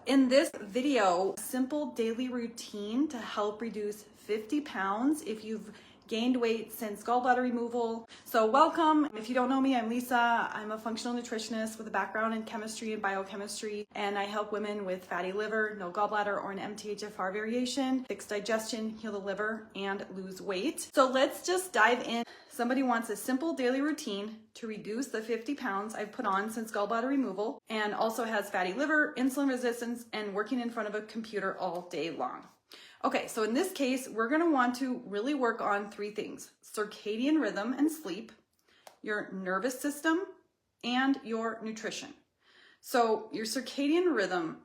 In this video, simple daily routine to help reduce 50 pounds if you've gained weight since gallbladder removal. So welcome. If you don't know me, I'm Lisa. I'm a functional nutritionist with a background in chemistry and biochemistry, and I help women with fatty liver, no gallbladder, or an MTHFR variation, fix digestion, heal the liver, and lose weight. So let's just dive in. Somebody wants a simple daily routine to reduce the 50 pounds I've put on since gallbladder removal, and also has fatty liver, insulin resistance, and working in front of a computer all day long. Okay, so in this case, we're gonna want to really work on three things: circadian rhythm and sleep, your nervous system, and your nutrition. So your circadian rhythm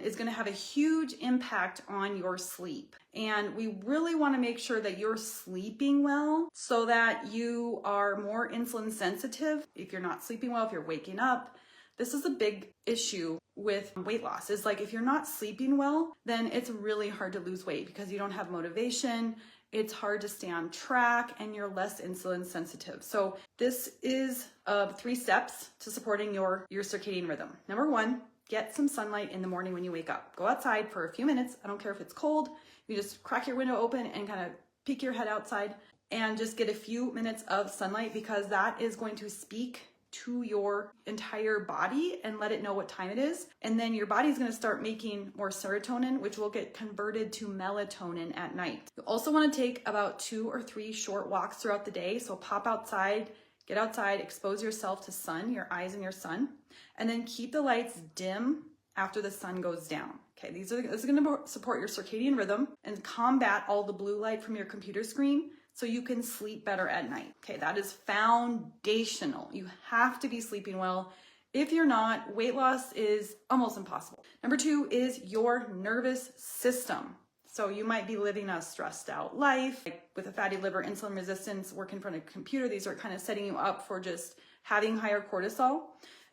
is gonna have a huge impact on your sleep. And we really wanna make sure that you're sleeping well so that you are more insulin sensitive. If you're not sleeping well, if you're waking up, this is a big issue with weight loss. Is like, if you're not sleeping well, then it's really hard to lose weight because you don't have motivation. It's hard to stay on track and you're less insulin sensitive. So this is 3 steps to supporting your circadian rhythm. Number 1, get some sunlight in the morning when you wake up. Go outside for a few minutes. I don't care if it's cold. You just crack your window open and kind of peek your head outside and just get a few minutes of sunlight, because that is going to speak to your entire body and let it know what time it is. And then your body's gonna start making more serotonin, which will get converted to melatonin at night. You also wanna take about 2 or 3 short walks throughout the day. So pop outside, get outside, expose yourself to sun, your eyes and your sun, and then keep the lights dim after the sun goes down. Okay, this is gonna support your circadian rhythm and combat all the blue light from your computer screen, so you can sleep better at night. Okay, that is foundational. You have to be sleeping well. If you're not, weight loss is almost impossible. Number 2 is your nervous system. So you might be living a stressed out life, like with a fatty liver, insulin resistance, working in front of a computer. These are kind of setting you up for just having higher cortisol.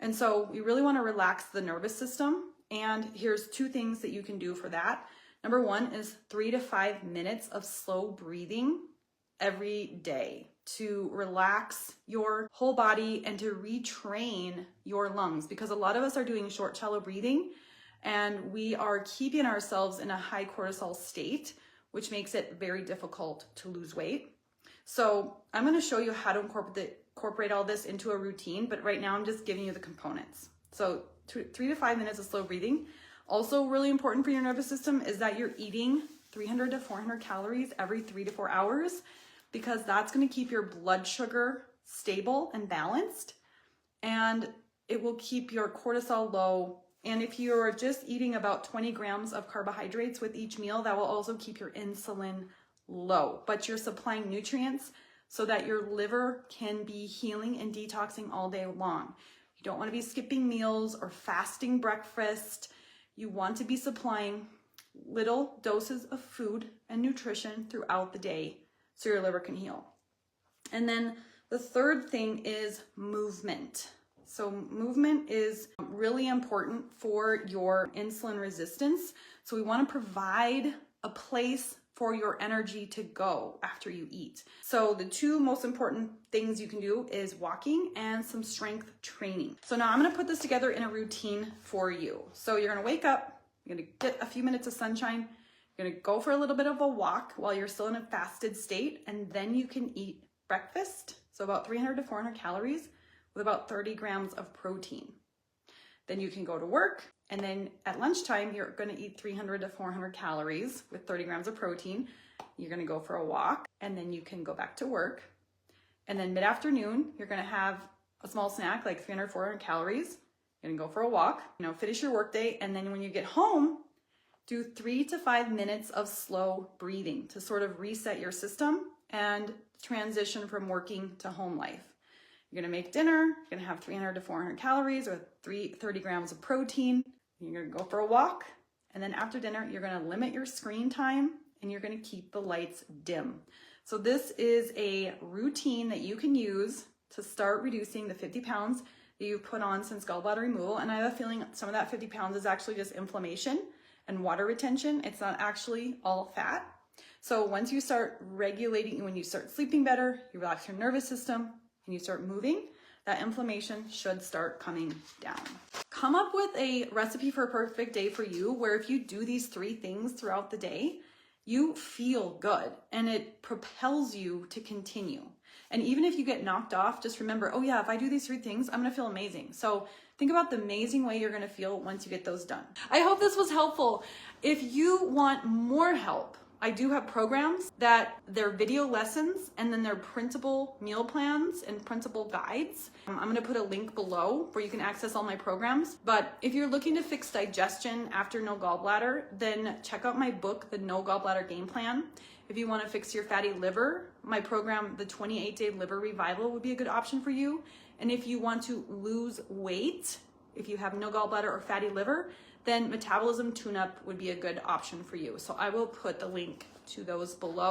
And so we really want to relax the nervous system. And here's 2 things that you can do for that. Number 1 is 3 to 5 minutes of slow breathing every day to relax your whole body and to retrain your lungs, because a lot of us are doing short, shallow breathing and we are keeping ourselves in a high cortisol state, which makes it very difficult to lose weight. So I'm going to show you how to incorporate all this into a routine, but right now I'm just giving you the components. So 3 to 5 minutes of slow breathing. Also really important for your nervous system is that you're eating 300 to 400 calories every 3 to 4 hours, because that's going to keep your blood sugar stable and balanced, and it will keep your cortisol low. And if you're just eating about 20 grams of carbohydrates with each meal, that will also keep your insulin low, but you're supplying nutrients so that your liver can be healing and detoxing all day long. You don't want to be skipping meals or fasting breakfast. You want to be supplying little doses of food and nutrition throughout the day so your liver can heal. And then the third thing is movement. So movement is really important for your insulin resistance. So we want to provide a place for your energy to go after you eat. So the 2 most important things you can do is walking and some strength training. So now I'm going to put this together in a routine for you. So you're going to wake up, you're going to get a few minutes of sunshine, you're going to go for a little bit of a walk while you're still in a fasted state, and then you can eat breakfast, so about 300 to 400 calories with about 30 grams of protein. Then you can go to work, and then at lunchtime, you're going to eat 300 to 400 calories with 30 grams of protein. You're going to go for a walk, and then you can go back to work. And then mid-afternoon, you're going to have a small snack, like 300, 400 calories. You're going to go for a walk, finish your workday, and then when you get home, do 3 to 5 minutes of slow breathing to sort of reset your system and transition from working to home life. You're gonna make dinner, you're gonna have 300 to 400 calories or 30 grams of protein. You're gonna go for a walk, and then after dinner, you're gonna limit your screen time and you're gonna keep the lights dim. So this is a routine that you can use to start reducing the 50 pounds that you've put on since gallbladder removal. And I have a feeling some of that 50 pounds is actually just inflammation and water retention. It's not actually all fat. So once you start regulating, when you start sleeping better, you relax your nervous system and you start moving, that inflammation should start coming down. Come up with a recipe for a perfect day for you where if you do these 3 things throughout the day, you feel good and it propels you to continue. And even if you get knocked off, just remember, oh yeah, if I do these 3 things, I'm gonna feel amazing. So think about the amazing way you're gonna feel once you get those done. I hope this was helpful. If you want more help, I do have programs that they're video lessons and then they're printable meal plans and printable guides. I'm gonna put a link below where you can access all my programs. But if you're looking to fix digestion after no gallbladder, then check out my book, The No Gallbladder Game Plan. If you wanna fix your fatty liver, my program, The 28-Day Liver Revival, would be a good option for you. And if you want to lose weight, if you have no gallbladder or fatty liver, then Metabolism Tune-Up would be a good option for you. So I will put the link to those below.